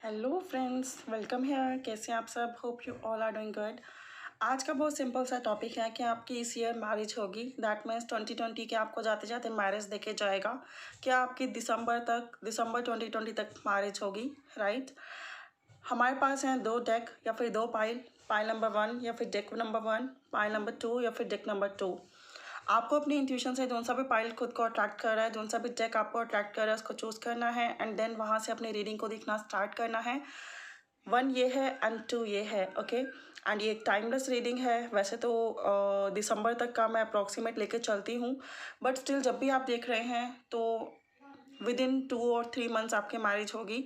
Hello friends, welcome hair. कैसे हैं आप सब? Hope you all are doing good. आज का बहुत सिंपल सा टॉपिक है कि आपकी इस ईयर मैरिज होगी। दैट मीन्स 2020 के आपको जाते जाते मैरिज देखे जाएगा। क्या आपकी दिसंबर 2020 तक मैरिज होगी, राइट? हमारे पास हैं दो डेक या फिर दो पाइल नंबर 1 या फिर डेक नंबर 1, पाइल नंबर 2 या फिर डेक नंबर 2। आपको अपनी इंट्यूशन से जोन सा भी पाइल खुद को अट्रैक्ट कर रहा है, जोन सा भी डेक आपको अट्रैक्ट कर रहा है, उसको चूज़ करना है एंड देन वहाँ से अपनी रीडिंग को देखना स्टार्ट करना है। 1 ये है एंड 2 ये है, ओके। एंड ये एक टाइमलेस रीडिंग है। वैसे तो दिसंबर तक का मैं अप्रॉक्सीमेट लेके चलती हूँ, बट स्टिल जब भी आप देख रहे हैं तो विद इन 2 और 3 मंथ्स आपकी मैरिज होगी।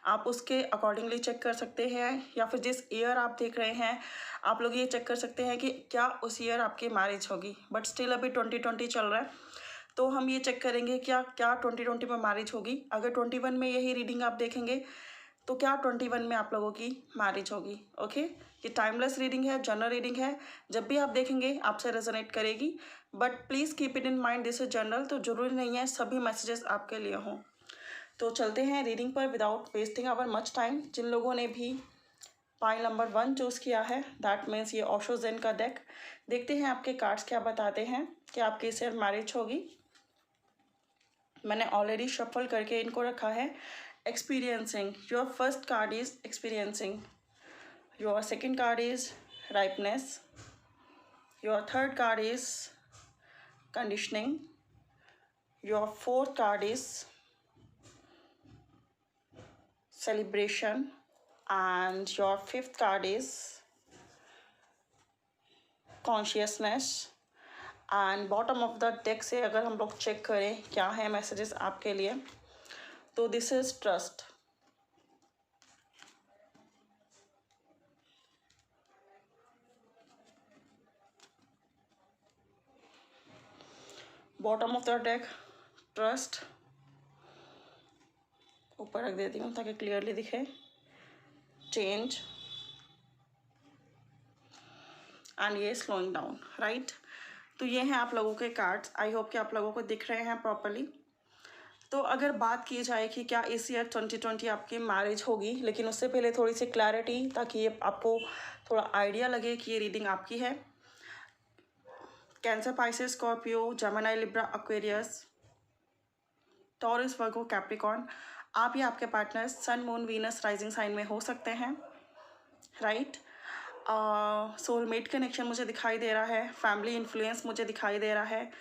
आप उसके अकॉर्डिंगली चेक कर सकते हैं, या फिर जिस ईयर आप देख रहे हैं आप लोग ये चेक कर सकते हैं कि क्या उस ईयर आपकी मैरिज होगी। बट स्टिल अभी 2020 चल रहा है, तो हम ये चेक करेंगे क्या 2020 में मैरिज होगी। अगर 21 में यही रीडिंग आप देखेंगे तो क्या 21 में आप लोगों की मैरिज होगी, ओके। ये टाइमलेस रीडिंग है, जनरल रीडिंग है। जब भी आप देखेंगे आपसे रेजोनेट करेगी, but please keep it in mind this is general, तो ज़रूरी नहीं है सभी मैसेजेस आपके लिए हों। तो चलते हैं रीडिंग पर without wasting our much time. जिन लोगों ने भी पाइल नंबर 1 चूज़ किया है, दैट मीन्स ये ओशो ज़ेन का डेक। देखते हैं आपके कार्ड्स क्या बताते हैं कि आपकी इससे मैरिज होगी। मैंने ऑलरेडी शफल करके इनको रखा है। Experiencing, your first card is experiencing, your second card is ripeness, your third card is conditioning, your fourth card is celebration, and your fifth card is consciousness। and bottom of the deck से अगर हम लोग check करें क्या है messages आपके लिए, तो this is trust. Bottom of the deck trust, ऊपर रख देती हूँ ताकि क्लियरली दिखे। चेंज एंड ये स्लोइंग डाउन, राइट। तो ये हैं आप लोगों के कार्ड्स। आई होप कि आप लोगों को दिख रहे हैं प्रॉपरली। तो अगर बात की जाए कि क्या इस ईयर 2020 आपकी मैरिज होगी, लेकिन उससे पहले थोड़ी सी क्लैरिटी, ताकि ये आपको थोड़ा आइडिया लगे कि ये रीडिंग आपकी है। Cancer, Pisces, Scorpio, Gemini, Libra, Aquarius, Taurus, Virgo, Capricorn. आप या आपके partner's Sun, Moon, Venus, rising sign में हो सकते हैं, राइट। सोलमेट कनेक्शन मुझे दिखाई दे रहा है। फैमिली इन्फ्लुएंस मुझे दिखाई दे रहा है।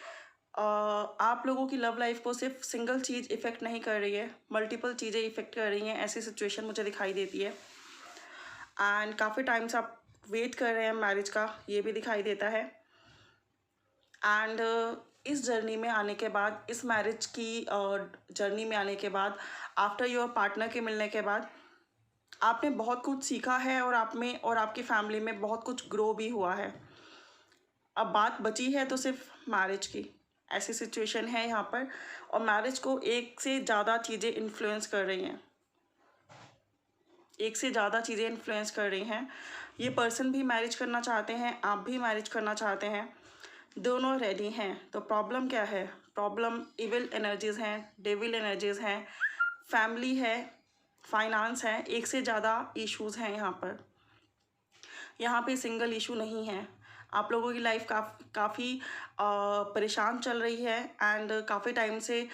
आप लोगों की लव लाइफ को सिर्फ सिंगल चीज़ इफ़ेक्ट नहीं कर रही है, मल्टीपल चीज़ें इफ़ेक्ट कर रही हैं, ऐसी सिचुएशन मुझे दिखाई देती है। एंड काफ़ी टाइम से आप वेट कर रहे हैं मैरिज का, ये भी दिखाई देता है। एंड इस जर्नी में आने के बाद, इस मैरिज की जर्नी में आने के बाद, आफ्टर योर पार्टनर के मिलने के बाद आपने बहुत कुछ सीखा है, और आप में और आपकी फैमिली में बहुत कुछ ग्रो भी हुआ है। अब बात बची है तो सिर्फ मैरिज की। ऐसी सिचुएशन है यहाँ पर, और मैरिज को एक से ज़्यादा चीज़ें इन्फ्लुएंस कर रही हैं, एक से ज़्यादा चीज़ें इन्फ्लुएंस कर रही हैं। ये पर्सन भी मैरिज करना चाहते हैं, आप भी मैरिज करना चाहते हैं, दोनों रेडी हैं। तो प्रॉब्लम क्या है? प्रॉब्लम इविल एनर्जीज़ हैं, डेविल एनर्जीज़ हैं, फैमिली है, फाइनेंस है, एक से ज़्यादा इश्यूज़ हैं यहाँ पर। यहाँ पे सिंगल इशू नहीं है। आप लोगों की लाइफ काफ़ी परेशान चल रही है, एंड काफ़ी टाइम से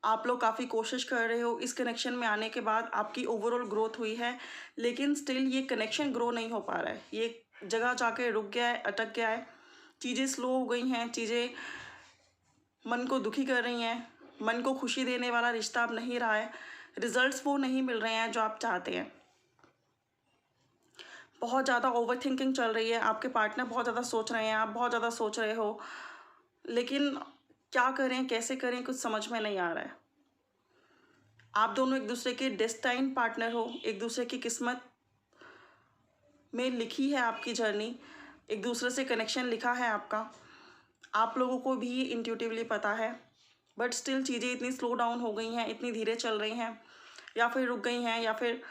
आप लोग काफ़ी कोशिश कर रहे हो। इस कनेक्शन में आने के बाद आपकी ओवरऑल ग्रोथ हुई है, लेकिन स्टिल ये कनेक्शन ग्रो नहीं हो पा रहा है। ये जगह जाके रुक गया है, अटक गया है। चीज़ें स्लो हो गई हैं, चीज़ें मन को दुखी कर रही हैं, मन को खुशी देने वाला रिश्ता अब नहीं रहा है, रिजल्ट्स वो नहीं मिल रहे हैं जो आप चाहते हैं। बहुत ज़्यादा ओवर थिंकिंग चल रही है, आपके पार्टनर बहुत ज़्यादा सोच रहे हैं, आप बहुत ज़्यादा सोच रहे हो, लेकिन क्या करें, कैसे करें, कुछ समझ में नहीं आ रहा है। आप दोनों एक दूसरे के डेस्टाइन पार्टनर हो, एक दूसरे की किस्मत में लिखी है आपकी जर्नी, एक दूसरे से कनेक्शन लिखा है आपका। आप लोगों को भी इंट्यूटिवली पता है, बट स्टिल चीज़ें इतनी स्लो डाउन हो गई हैं, इतनी धीरे चल रही हैं, या फिर रुक गई हैं, या फिर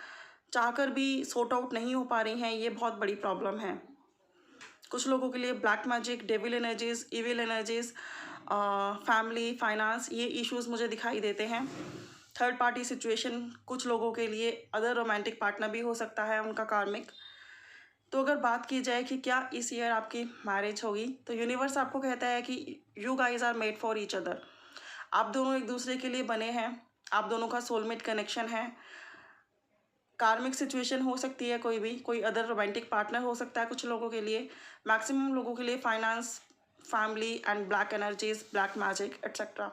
चाहकर भी सॉर्ट आउट नहीं हो पा रही हैं। ये बहुत बड़ी प्रॉब्लम है। कुछ लोगों के लिए black magic, devil energies, evil energies, family, finance, ये इश्यूज मुझे दिखाई देते हैं। थर्ड पार्टी सिचुएशन कुछ लोगों के लिए अदर रोमांटिक पार्टनर भी हो सकता है उनका कार्मिक। तो अगर बात की जाए कि क्या इस ईयर आपकी मैरिज होगी, तो यूनिवर्स आपको कहता है कि you guys are made for each other. आप दोनों एक दूसरे के लिए बने हैं, आप दोनों का सोलमेट कनेक्शन है। कार्मिक सिचुएशन हो सकती है, कोई अदर रोमांटिक पार्टनर हो सकता है कुछ लोगों के लिए, मैक्सिमम लोगों के लिए finance, family and black energies, black magic etcetera.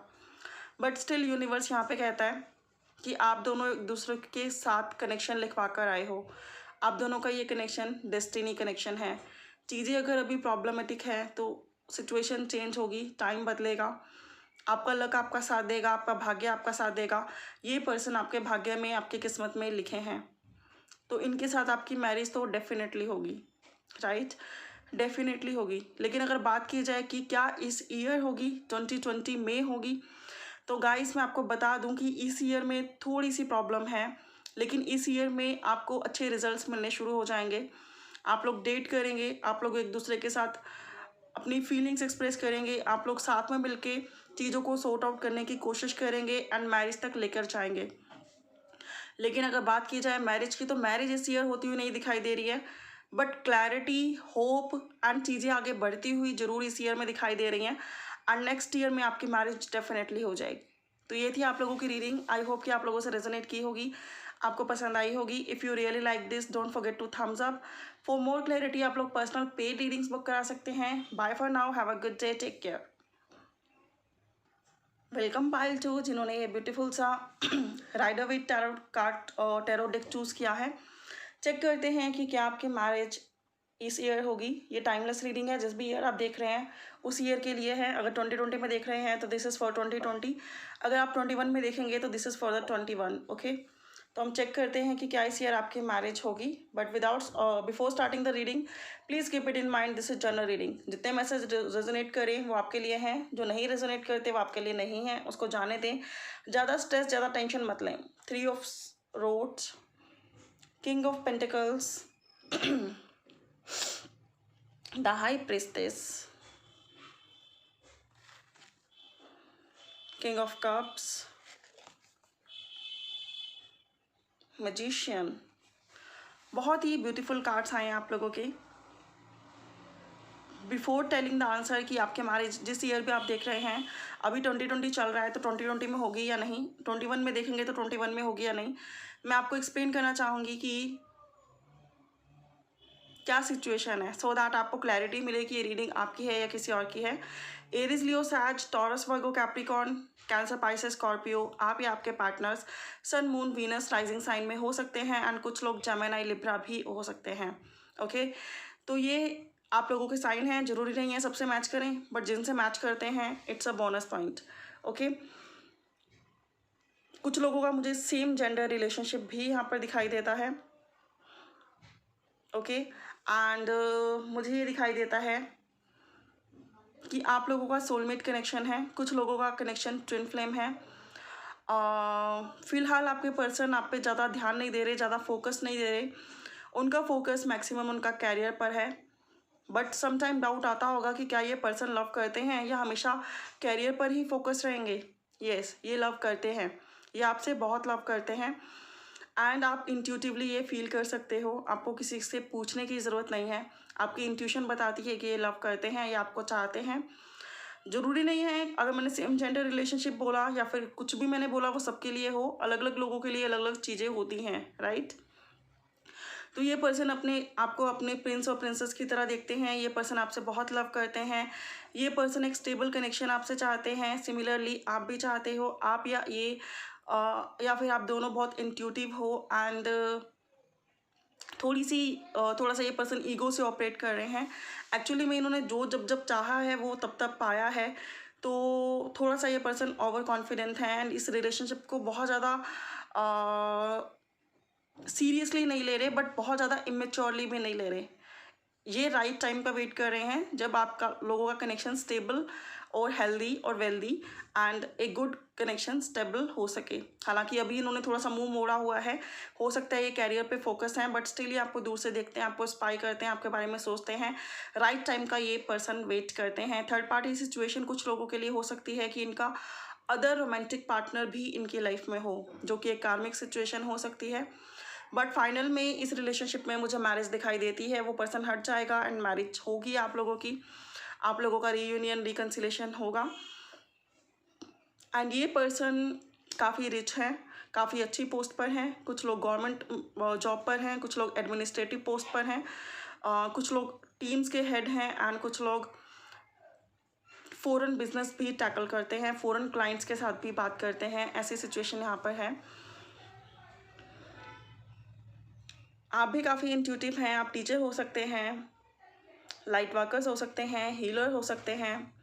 But still universe यहाँ पे कहता है कि आप दोनों एक दूसरे के साथ कनेक्शन लिखवा कर आए हो। आप दोनों का ये कनेक्शन डेस्टिनी कनेक्शन है। चीज़ें अगर अभी प्रॉब्लमेटिक है तो सिचुएशन चेंज होगी, टाइम बदलेगा, आपका लक आपका साथ देगा, आपका भाग्य आपका साथ देगा। ये पर्सन आपके भाग्य में, आपकी किस्मत में लिखे हैं, तो इनके साथ आपकी मैरिज तो डेफिनेटली होगी, राइट, डेफिनेटली होगी। लेकिन अगर बात की जाए कि क्या इस ईयर होगी, 2020 में होगी, तो गाइस मैं आपको बता दूं कि इस ईयर में थोड़ी सी प्रॉब्लम है, लेकिन इस ईयर में आपको अच्छे रिजल्ट्स मिलने शुरू हो जाएंगे। आप लोग डेट करेंगे, आप लोग एक दूसरे के साथ अपनी फीलिंग्स एक्सप्रेस करेंगे, आप लोग साथ में मिलके चीज़ों को सॉर्ट आउट करने की कोशिश करेंगे एंड मैरिज तक लेकर जाएंगे। लेकिन अगर बात की जाए मैरिज की, तो मैरिज इस ईयर होती हुई नहीं दिखाई दे रही है, बट क्लैरिटी, होप एंड चीज़ें आगे बढ़ती हुई जरूर इस ईयर में दिखाई दे रही हैं, एंड नेक्स्ट ईयर में आपकी मैरिज डेफिनेटली हो जाएगी। तो ये थी आप लोगों की रीडिंग। आई होप कि आप लोगों से रेजोनेट की होगी, आपको पसंद आई होगी। If you really like this, don't forget to thumbs up. For more clarity आप लोग पर्सनल पेड रीडिंग्स बुक करा सकते हैं। Bye for now, have a good day, take care. Welcome Payal too, जिन्होंने ये ब्यूटीफुल सा राइडर विद टैरो कार्ड और tarot deck choose किया है। चेक करते हैं कि क्या आपकी मैरिज इस ईयर होगी। ये टाइमलेस रीडिंग है, जिस भी ईयर आप देख रहे हैं उस ईयर के लिए है। अगर 2020 में देख रहे हैं तो दिस इज़ फॉर 2020, अगर आप 21 में देखेंगे तो this is for the 21। Okay, तो हम चेक करते हैं कि क्या इस ईयर आपकी मैरिज होगी। But without before starting the reading please keep it in mind, this is general reading. जितने मैसेज रेजोनेट करें वो आपके लिए हैं, जो नहीं रेजोनेट करते वो आपके लिए नहीं हैं, उसको जाने दें। ज़्यादा स्ट्रेस, ज़्यादा टेंशन मत लें। 3 of rods, king of pentacles, the high priestess, king of cups, magician. बहुत ही ब्यूटीफुल कार्ड्स आए हैं आप लोगों के। बिफोर टेलिंग द आंसर कि आपके मैरिज जिस ईयर पे आप देख रहे हैं, अभी 2020 चल रहा है तो 2020 में होगी या नहीं, 21 में देखेंगे तो 21 में होगी या नहीं, मैं आपको एक्सप्लेन करना चाहूँगी कि क्या सिचुएशन है, सो दैट आपको क्लैरिटी मिले कि ये रीडिंग आपकी है या किसी और की है। एरिस, लियो, सैज, taurus, Virgo, Capricorn, cancer, Pisces, Scorpio, आप या आपके partner's Sun, Moon, Venus, rising sign में हो सकते हैं, एंड कुछ लोग जेमिनी, लिब्रा भी हो सकते हैं। ओके, तो ये आप लोगों के साइन हैं, जरूरी नहीं है सबसे मैच करें, बट जिनसे मैच करते हैं it's a bonus point. Okay, कुछ लोगों का मुझे सेम जेंडर रिलेशनशिप भी यहाँ पर दिखाई देता है। ओके, एंड मुझे ये दिखाई देता है कि आप लोगों का सोलमेट कनेक्शन है, कुछ लोगों का कनेक्शन ट्विन फ्लेम है। फिलहाल आपके पर्सन आप पे ज़्यादा ध्यान नहीं दे रहे, ज़्यादा फोकस नहीं दे रहे, उनका फोकस मैक्सिमम उनका कैरियर पर है। बट समटाइम डाउट आता होगा कि क्या ये पर्सन लव करते हैं या हमेशा कैरियर पर ही फोकस रहेंगे। यस, ये लव करते हैं, ये आपसे बहुत लव करते हैं, एंड आप इंट्यूटिवली ये फील कर सकते हो, आपको किसी से पूछने की ज़रूरत नहीं है, आपकी इंट्यूशन बताती है कि ये लव करते हैं या आपको चाहते हैं। ज़रूरी नहीं है अगर मैंने सेम जेंडर रिलेशनशिप बोला या फिर कुछ भी मैंने बोला वो सबके लिए हो, अलग अलग लोगों के लिए अलग अलग चीज़ें होती हैं, राइट। तो ये पर्सन आपको अपने प्रिंस और प्रिंसेस की तरह देखते हैं, ये पर्सन आपसे बहुत लव करते हैं, ये पर्सन एक स्टेबल कनेक्शन आपसे चाहते हैं, सिमिलरली आप भी चाहते हो, आप या ये या फिर आप दोनों बहुत इंट्यूटिव हो, एंड थोड़ा सा ये पर्सन ईगो से ऑपरेट कर रहे हैं। एक्चुअली में इन्होंने जो जब जब चाहा है वो तब तब पाया है, तो थोड़ा सा ये पर्सन ओवर कॉन्फिडेंट है, एंड इस रिलेशनशिप को बहुत ज़्यादा सीरियसली नहीं ले रहे, बट बहुत ज़्यादा इमेच्योरली भी नहीं ले रहे। ये राइट टाइम का वेट कर रहे हैं जब आपका लोगों का कनेक्शन स्टेबल और हेल्दी और wealthy and a good connection stable हो सके। हालांकि अभी इन्होंने थोड़ा सा मुंह मोड़ा हुआ है, हो सकता है ये कैरियर पे फोकस है, बट स्टिल ये आपको दूर से देखते हैं, आपको स्पाई करते हैं, आपके बारे में सोचते हैं। राइट टाइम का ये पर्सन वेट करते हैं। थर्ड पार्टी सिचुएशन कुछ लोगों के लिए हो सकती है कि इनका अदर रोमांटिक पार्टनर भी इनकी लाइफ में हो, जो कि एक कार्मिक सिचुएशन हो सकती है। बट फाइनल में इस रिलेशनशिप में मुझे मैरिज दिखाई देती है। वो पर्सन हट जाएगा एंड मैरिज होगी आप लोगों की, आप लोगों का रीयूनियन रिकन्सिलेशन होगा। एंड ये पर्सन काफ़ी रिच हैं, काफ़ी अच्छी पोस्ट पर हैं। कुछ लोग गवर्नमेंट जॉब पर हैं, कुछ लोग एडमिनिस्ट्रेटिव पोस्ट पर हैं, कुछ लोग टीम्स के हेड हैं एंड कुछ लोग फॉरेन बिजनेस भी टैकल करते हैं, फॉरेन क्लाइंट्स के साथ भी बात करते हैं। ऐसी सिचुएशन यहाँ पर है। आप भी काफ़ी इंट्यूटिव हैं, आप टीचर हो सकते हैं, लाइट वर्कर्स हो सकते हैं, हीलर हो सकते हैं।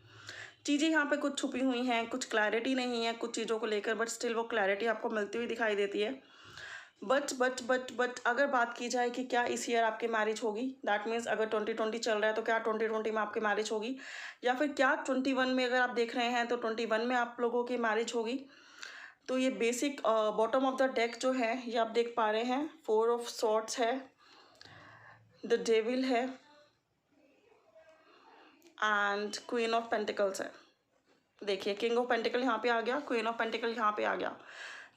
चीज़ें यहाँ पे कुछ छुपी हुई हैं, कुछ क्लैरिटी नहीं है कुछ चीज़ों को लेकर, बट स्टिल वो क्लैरिटी आपको मिलती हुई दिखाई देती है। बट अगर बात की जाए कि क्या इस ईयर आपकी मैरिज होगी, दैट मीन्स अगर 2020 चल रहा है तो क्या 2020 में आपकी मैरिज होगी, या फिर क्या 21 में अगर आप देख रहे हैं तो 21 में आप लोगों की मैरिज होगी। तो ये basic bottom of the deck जो है ये आप देख पा रहे हैं, 4 ऑफ सॉर्ड्स है, द डेविल है एंड क्वीन ऑफ पेंटिकल्स है। देखिए किंग ऑफ पेंटिकल यहाँ पे आ गया, क्वीन ऑफ पेंटिकल यहाँ पे आ गया।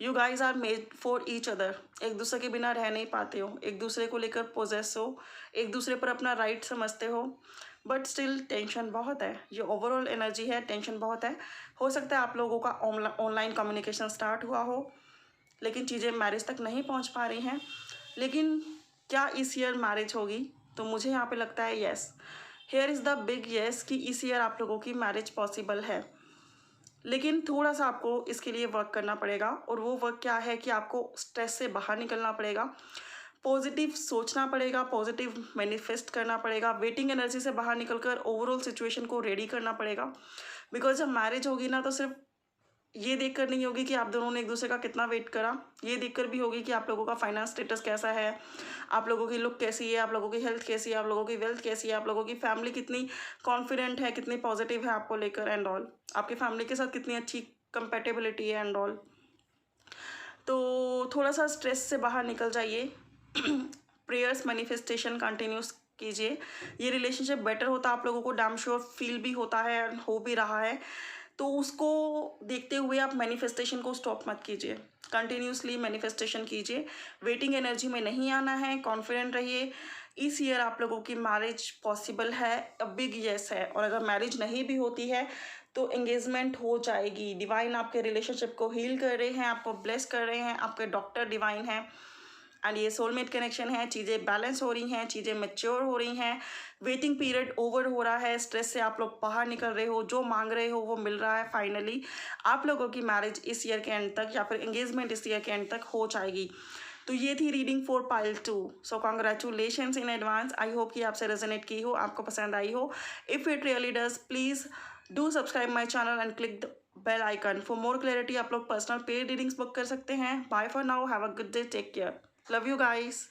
You guys are made for each other. एक दूसरे के बिना रह नहीं पाते हो, एक दूसरे को लेकर पोजेस हो, एक दूसरे पर अपना राइट समझते हो, बट स्टिल टेंशन बहुत है। ये ओवरऑल एनर्जी है, टेंशन बहुत है। हो सकता है आप लोगों का ऑनलाइन कम्युनिकेशन स्टार्ट हुआ हो, लेकिन चीज़ें मैरिज तक नहीं पहुंच पा रही हैं। लेकिन क्या इस ईयर मैरिज होगी? तो मुझे यहाँ पे लगता है yes, here is the big yes कि इस ईयर आप लोगों की मैरिज पॉसिबल है। लेकिन थोड़ा सा आपको इसके लिए वर्क करना पड़ेगा, और वो वर्क क्या है कि आपको स्ट्रेस से बाहर निकलना पड़ेगा, पॉजिटिव सोचना पड़ेगा, पॉजिटिव मैनिफेस्ट करना पड़ेगा, वेटिंग एनर्जी से बाहर निकलकर ओवरऑल सिचुएशन को रेडी करना पड़ेगा। बिकॉज जब मैरिज होगी ना तो सिर्फ ये देखकर नहीं होगी कि आप दोनों ने एक दूसरे का कितना वेट करा, ये देखकर भी होगी कि आप लोगों का फाइनेंस स्टेटस कैसा है, आप लोगों की लुक कैसी है, आप लोगों की हेल्थ कैसी है, आप लोगों की वेल्थ कैसी है, आप लोगों की फैमिली कितनी कॉन्फिडेंट है, कितनी पॉजिटिव है आपको लेकर एंड ऑल, आपकी फैमिली के साथ कितनी अच्छी कंपेटेबिलिटी है एंड ऑल। तो थोड़ा सा स्ट्रेस से बाहर निकल जाइए, प्रेयर्स मैनिफेस्टेशन कंटिन्यूस कीजिए। ये रिलेशनशिप बेटर होता आप लोगों को डैम श्योर फील भी होता है एंड हो भी रहा है। तो उसको देखते हुए आप मैनिफेस्टेशन को स्टॉप मत कीजिए, कंटिन्यूसली मैनिफेस्टेशन कीजिए। वेटिंग एनर्जी में नहीं आना है, कॉन्फिडेंट रहिए। इस ईयर आप लोगों की मैरिज पॉसिबल है, अ बिग येस है। और अगर मैरिज नहीं भी होती है तो एंगेजमेंट हो जाएगी। डिवाइन आपके रिलेशनशिप को हील कर रहे हैं, आपको ब्लेस कर रहे हैं, आपके डॉक्टर डिवाइन हैं एंड ये सोलमेट कनेक्शन है। चीज़ें बैलेंस हो रही हैं, चीज़ें मैच्योर हो रही हैं, वेटिंग पीरियड ओवर हो रहा है, स्ट्रेस से आप लोग बाहर निकल रहे हो, जो मांग रहे हो वो मिल रहा है। फाइनली आप लोगों की मैरिज इस ईयर के एंड तक या फिर एंगेजमेंट इस ईयर के एंड तक हो जाएगी। तो ये थी reading for pile 2। So congratulations in advance. I hope कि आपसे रेजोनेट की हो, आपको पसंद आई हो। If it really does please do subscribe my channel and click the bell icon for more clarity. आप लोग पर्सनल पेड रीडिंग्स बुक कर सकते हैं। Bye for now, have a good day, take care, love you guys.